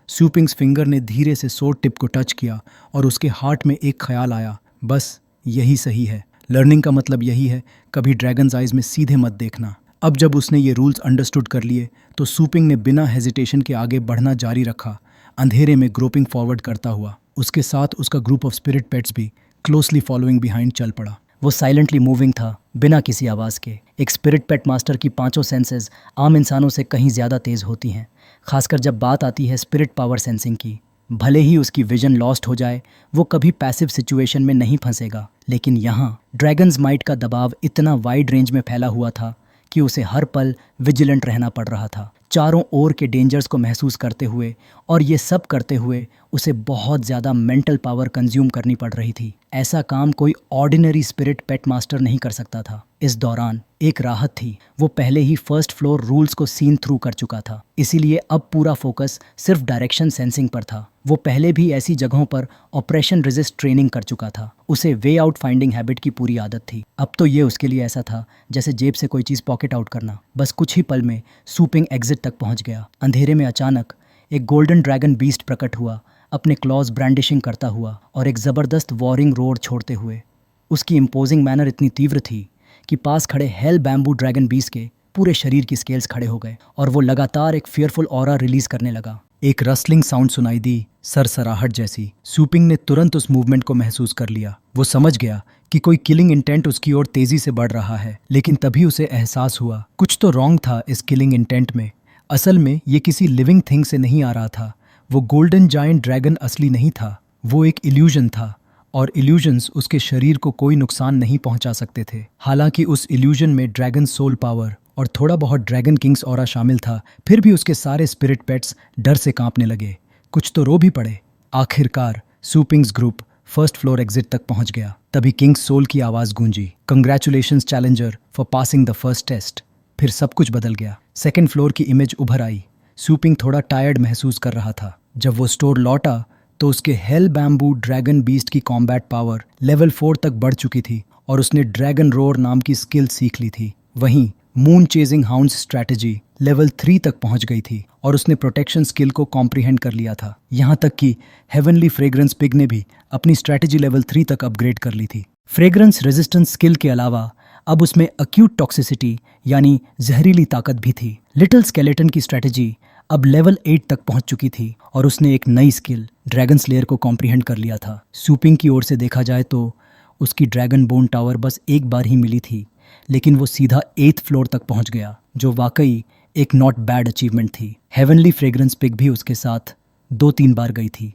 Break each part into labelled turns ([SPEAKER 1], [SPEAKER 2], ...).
[SPEAKER 1] सूपिंग्स finger ने धीरे से सोर्ड टिप को टच किया और उसके हार्ट में एक ख्याल आया, बस यही सही है। लर्निंग का मतलब यही है, कभी ड्रैगन्स आइज में सीधे मत देखना। अब जब उसने ये रूल्स अंडरस्टूड कर लिए तो सूपिंग ने बिना हेजिटेशन के आगे बढ़ना जारी रखा, अंधेरे में ग्रोपिंग फॉरवर्ड करता हुआ। उसके साथ उसका ग्रुप ऑफ स्पिरिट पेट्स भी क्लोजली फॉलोइंग बिहाइंड चल पड़ा।
[SPEAKER 2] वो साइलेंटली मूविंग था, बिना किसी आवाज़ के। एक स्पिरिट पेट मास्टर की पांचों सेंसेस आम इंसानों से कहीं ज़्यादा तेज़ होती हैं, खासकर जब बात आती है स्पिरिट पावर सेंसिंग की। भले ही उसकी विजन लॉस्ट हो जाए, वो कभी पैसिव सिचुएशन में नहीं फंसेगा। लेकिन यहाँ ड्रैगन्स माइट का दबाव इतना वाइड रेंज में फैला हुआ था कि उसे हर पल विजिलेंट रहना पड़ रहा था, चारों ओर के डेंजर्स को महसूस करते हुए। और ये सब करते हुए उसे बहुत ज़्यादा मेंटल पावर कंज्यूम करनी पड़ रही थी। ऐसा काम कोई ऑर्डिनरी स्पिरिट पेट मास्टर नहीं कर सकता था। इस दौरान एक राहत थी, वो पहले ही फर्स्ट फ्लोर रूल्स को सीन थ्रू कर चुका था, इसीलिए अब पूरा फोकस सिर्फ डायरेक्शन सेंसिंग पर था। वो पहले भी ऐसी जगहों पर ऑपरेशन रेजिस्ट ट्रेनिंग कर चुका था, उसे वे आउट फाइंडिंग हैबिट की पूरी आदत थी। अब तो ये उसके लिए ऐसा था जैसे जेब से कोई चीज़ पॉकेट आउट करना। बस कुछ ही पल में सूपिंग एग्जिट तक पहुंच गया। अंधेरे में अचानक एक गोल्डन ड्रैगन बीस्ट प्रकट हुआ, अपने क्लॉज ब्रांडिशिंग करता हुआ और एक ज़बरदस्त वॉरिंग रोर छोड़ते हुए। उसकी इम्पोजिंग मैनर इतनी तीव्र थी कि पास खड़े हेल बैम्बू ड्रैगन बीस्ट के पूरे शरीर की स्केल्स खड़े हो गए और वो लगातार एक फियरफुल ऑरा रिलीज करने लगा।
[SPEAKER 1] एक रस्लिंग साउंड सुनाई दी, सरसराहट जैसी। सूपिंग ने तुरंत उस मूवमेंट को महसूस कर लिया। वो समझ गया कि कोई किलिंग इंटेंट उसकी ओर तेजी से बढ़ रहा है, लेकिन तभी उसे एहसास हुआ कुछ तो रॉन्ग था इस किलिंग इंटेंट में। असल में ये किसी लिविंग थिंग से नहीं आ रहा था। वो गोल्डन जायंट ड्रैगन असली नहीं था, वो एक इल्यूजन था, और इल्यूजन्स उसके शरीर को कोई नुकसान नहीं पहुंचा सकते थे। हालांकि उस इल्यूजन में ड्रैगन सोल पावर और थोड़ा बहुत ड्रैगन किंग्स ऑरा शामिल था, फिर भी उसके सारे स्पिरिट पेट्स डर से कांपने लगे। कुछ तो रो भी पड़े। आखिरकार सूपिंग्स ग्रुप फर्स्ट फ्लोर एग्जिट तक पहुंच गया। तभी किंग्स सोल की आवाज गूंजी, congratulations challenger for passing the first test. फिर सब कुछ बदल गया। सेकेंड फ्लोर की इमेज उभर आई। सूपिंग थोड़ा टायर्ड महसूस कर रहा था। जब वो स्टोर लौटा तो उसके हेल बैम्बू ड्रैगन बीस्ट की कॉम्बैट पावर लेवल 4 तक बढ़ चुकी थी और उसने ड्रैगन रोर नाम की स्किल सीख ली थी। वहीं moon chasing hound strategy level 3 तक पहुंच गई थी और उसने प्रोटेक्शन स्किल को कॉम्प्रिहेंड कर लिया था। यहाँ तक कि हेवनली फ्रेग्रेंस पिग ने भी अपनी स्ट्रैटेजी लेवल 3 तक अपग्रेड कर ली थी। फ्रेग्रेंस रेजिस्टेंस स्किल के अलावा अब उसमें अक्यूट टॉक्सिसिटी यानी जहरीली ताकत भी थी। लिटिल स्केलेटन की स्ट्रैटेजी अब लेवल 8 तक पहुंच चुकी थी और उसने एक नई स्किल ड्रैगन स्लेयर को कॉम्प्रिहेंड कर लिया था। सूपिंग की ओर से देखा जाए तो उसकी ड्रैगन बोन टावर बस एक बार ही मिली थी, लेकिन वो सीधा 8th फ्लोर तक पहुंच गया, जो वाकई एक नॉट बैड अचीवमेंट थी। हेवनली फ्रेग्रेंस पिग भी उसके साथ 2-3 बार गई थी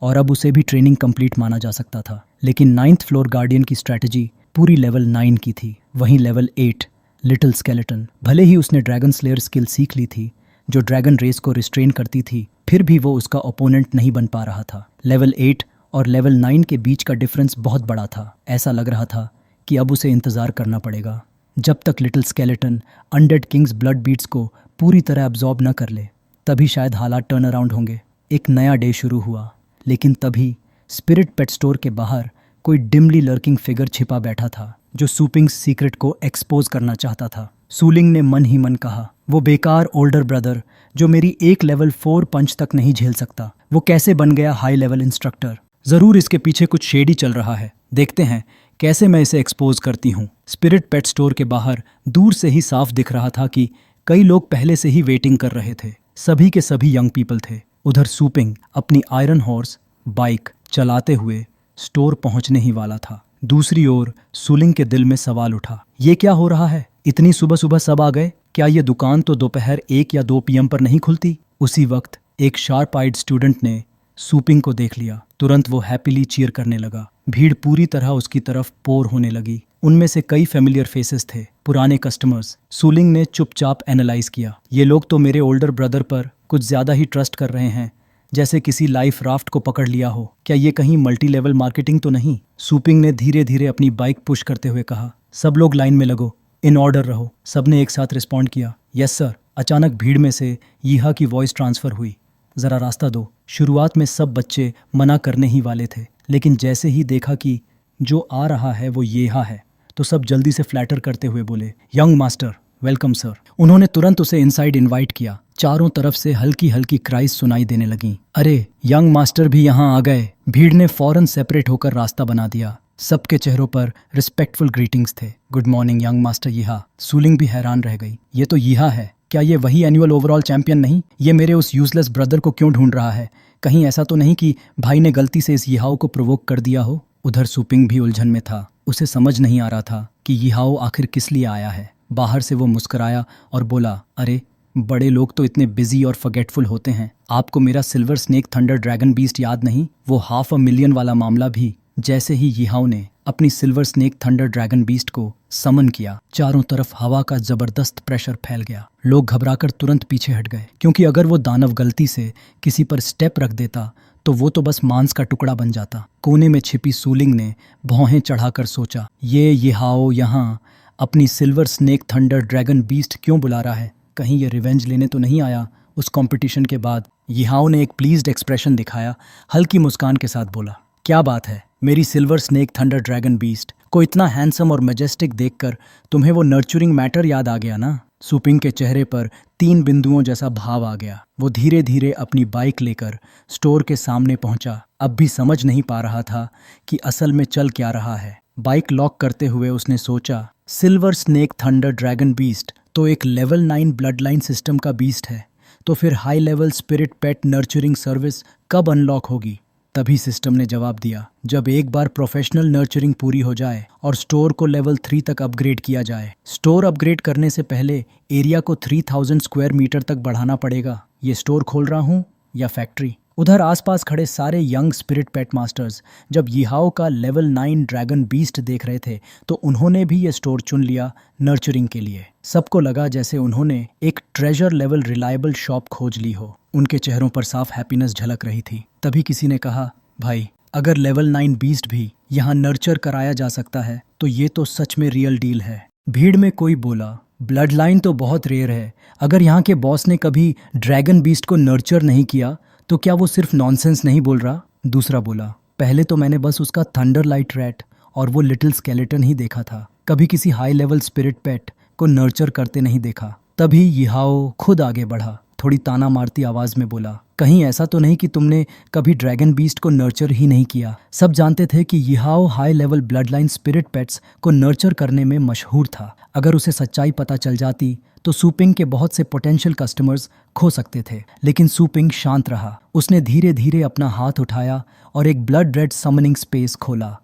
[SPEAKER 1] और अब उसे भी ट्रेनिंग कंप्लीट माना जा सकता था। लेकिन 9th फ्लोर गार्डियन की स्ट्रैटेजी पूरी लेवल 9 की थी। वहीं लेवल 8 लिटिल स्केलेटन, भले ही उसने ड्रैगन स्लेयर स्किल सीख ली थी जो ड्रैगन रेस को रिस्ट्रेन करती थी, फिर भी वो उसका ओपोनेंट नहीं बन पा रहा था। लेवल 8 और लेवल 9 के बीच का डिफरेंस बहुत बड़ा था। ऐसा लग रहा था कि अब उसे इंतज़ार करना पड़ेगा जब तक little skeleton undead kings blood beats को पूरी तरह अब्जॉर्ब न कर ले, तभी शायद हालात टर्न अराउंड होंगे। एक नया डे शुरू हुआ, लेकिन तभी स्पिरिट पेट स्टोर के बाहर कोई डिमली लर्किंग फिगर छिपा बैठा था जो सूपिंग्स सीक्रेट को एक्सपोज करना चाहता था। सूलिंग ने मन ही मन कहा, वो बेकार ओल्डर ब्रदर जो मेरी एक लेवल 4 पंच तक नहीं झेल सकता, वो कैसे बन गया हाई लेवल इंस्ट्रक्टर। जरूर इसके पीछे कुछ शेडी चल रहा है, देखते हैं कैसे मैं इसे एक्सपोज करती हूँ। स्पिरिट पेट स्टोर के बाहर दूर से ही साफ दिख रहा था कि कई लोग पहले से ही वेटिंग कर रहे थे। सभी के सभी यंग पीपल थे। उधर सूपिंग अपनी आयरन हॉर्स बाइक चलाते हुए स्टोर पहुंचने ही वाला था। दूसरी ओर सूलिंग के दिल में सवाल उठा, ये क्या हो रहा है? इतनी सुबह सुबह सब आ गए? क्या ये दुकान तो दोपहर 1 या 2 PM पर नहीं खुलती? उसी वक्त एक शार्प आइड स्टूडेंट ने सूपिंग को देख लिया। तुरंत वो हैप्पीली चीयर करने लगा। भीड़ पूरी तरह उसकी तरफ पोर होने लगी। उनमें से कई फेमिलियर फेसेस थे, पुराने कस्टमर्स। सूलिंग ने चुपचाप एनालाइज किया, ये लोग तो मेरे ओल्डर ब्रदर पर कुछ ज्यादा ही ट्रस्ट कर रहे हैं, जैसे किसी लाइफ राफ्ट को पकड़ लिया हो। क्या ये कहीं मल्टी लेवल मार्केटिंग तो नहीं? सूपिंग ने धीरे धीरे अपनी बाइक पुश करते हुए कहा, सब लोग लाइन में लगो, इन ऑर्डर रहो। सबने एक साथ रिस्पॉन्ड किया, यस सर। अचानक भीड़ में से यीहा की वॉइस ट्रांसफर हुई, जरा रास्ता दो। शुरुआत में सब बच्चे मना करने ही वाले थे, लेकिन जैसे ही देखा कि जो आ रहा है वो येहा है, तो सब जल्दी से फ्लैटर करते हुए बोले, यंग मास्टर वेलकम सर। उन्होंने तुरंत उसे इनसाइड इनवाइट किया। चारों तरफ से हल्की हल्की क्राइज सुनाई देने लगीं। अरे यंग मास्टर भी यहाँ आ गए। भीड़ ने फौरन सेपरेट होकर रास्ता बना दिया। सबके चेहरों पर रिस्पेक्टफुल ग्रीटिंग्स थे। गुड मॉर्निंग यंग मास्टर यीहा। सूलिंग भी हैरान रह गई। ये तो यीहा है, क्या ये वही एनुअल ओवरऑल चैंपियन नहीं? ये मेरे उस यूजलेस ब्रदर को क्यों ढूंढ रहा है? कहीं ऐसा तो नहीं कि भाई ने गलती से इस यीहाओ को प्रोवोक कर दिया हो? उधर सुपिंग भी उलझन में था। उसे समझ नहीं आ रहा था कि यीहाओ आखिर किस लिए आया है। बाहर से वो मुस्कुराया और बोला, अरे बड़े लोग तो इतने बिजी और फॉरगेटफुल होते हैं। आपको मेरा silver snake thunder dragon beast याद नहीं? वो 500,000 वाला मामला भी। जैसे ही यीहाओ ने अपनी silver snake thunder dragon beast को समन किया, चारों तरफ हवा का जबरदस्त प्रेशर फैल गया। लोग घबराकर तुरंत पीछे हट गए, क्योंकि अगर वो दानव गलती से किसी पर स्टेप रख देता तो वो तो बस मांस का टुकड़ा बन जाता। कोने में छिपी सूलिंग ने भौहें चढ़ाकर सोचा, ये यीहाओ यहाँ अपनी silver snake thunder dragon beast क्यों बुला रहा है? कहीं ये रिवेंज लेने तो नहीं आया? उस कंपटीशन के बाद यीहाओ ने एक प्लीज्ड एक्सप्रेशन दिखाया। हल्की मुस्कान के साथ बोला, क्या बात है मेरी silver snake thunder dragon beast को इतना हैंडसम और मैजेस्टिक देखकर तुम्हें वो नर्चरिंग मैटर याद आ गया ना? सुपिंग के चेहरे पर 3 बिंदुओं जैसा भाव आ गया। वो धीरे धीरे अपनी बाइक लेकर स्टोर के सामने पहुंचा। अब भी समझ नहीं पा रहा था कि असल में चल क्या रहा है। बाइक लॉक करते हुए उसने सोचा, silver snake thunder dragon beast तो एक लेवल 9 ब्लड लाइन सिस्टम का बीस्ट है, तो फिर हाई लेवल स्पिरिट पेट नर्चरिंग सर्विस कब अनलॉक होगी? तभी सिस्टम ने जवाब दिया, जब एक बार प्रोफेशनल नर्चरिंग पूरी हो जाए और स्टोर को लेवल 3 तक अपग्रेड किया जाए। स्टोर अपग्रेड करने से पहले एरिया को 3000 स्क्वायर मीटर तक बढ़ाना पड़ेगा। ये स्टोर खोल रहा हूँ या फैक्ट्री? उधर आसपास खड़े सारे यंग स्पिरिट पेट मास्टर्स जब यीहाओ का लेवल 9 ड्रैगन बीस्ट देख रहे थे तो उन्होंने भी ये स्टोर चुन लिया नर्चरिंग के लिए। सबको लगा जैसे उन्होंने एक ट्रेजर लेवल रिलायबल शॉप खोज ली हो। उनके चेहरों पर साफ हैप्पीनेस झलक रही थी। तभी किसी ने कहा, भाई अगर लेवल 9 बीस्ट भी यहाँ नर्चर कराया जा सकता है तो ये तो सच में रियल डील है। भीड़ में कोई बोला, ब्लड लाइन तो बहुत रेयर है। अगर यहाँ के बॉस ने कभी ड्रैगन बीस्ट को नर्चर नहीं किया तो क्या वो सिर्फ नॉनसेंस नहीं बोल रहा? दूसरा बोला, पहले तो मैंने बस उसका थंडर लाइट रैट और वो लिटिल स्केलेटन ही देखा था, कभी किसी हाई लेवल स्पिरिट पेट को नर्चर करते नहीं देखा। तभी यीहाओ खुद आगे बढ़ा, थोड़ी ताना मारती आवाज में बोला, कहीं ऐसा तो नहीं कि तुमने कभी ड्रैगन बीस्ट को नर्चर ही नहीं किया? सब जानते थे कि यीहाओ high level blood line spirit pets को नर्चर करने में मशहूर था। अगर उसे सच्चाई पता चल जाती तो सुपिंग के बहुत से पोटेंशियल कस्टमर्स खो सकते थे। लेकिन सुपिंग शांत रहा। उसने धीरे धीरे अपना हाथ उठाया और एक ब्लड रेड समनिंग स्पेस खोला।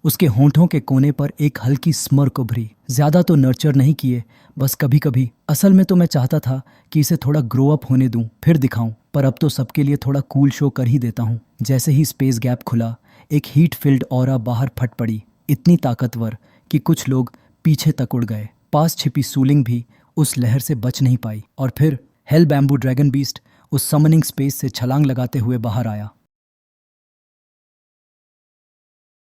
[SPEAKER 1] उसके होंठों के कोने पर एक हल्की स्मर्क उभरी। ज्यादा तो नर्चर नहीं किए, बस कभी कभी। असल में तो मैं चाहता था कि इसे थोड़ा ग्रो अप होने दूं, फिर दिखाऊं, पर अब तो सबके लिए थोड़ा कूल शो कर ही देता हूं। जैसे ही स्पेस गैप खुला, एक हीट फिल्ड ऑरा बाहर फट पड़ी, इतनी ताकतवर कि कुछ लोग पीछे तक उड़ गए। पास छिपी सूलिंग भी उस लहर से बच नहीं पाई। और फिर हेल बैम्बू ड्रैगन बीस्ट उस समनिंग स्पेस से छलांग लगाते हुए बाहर आया।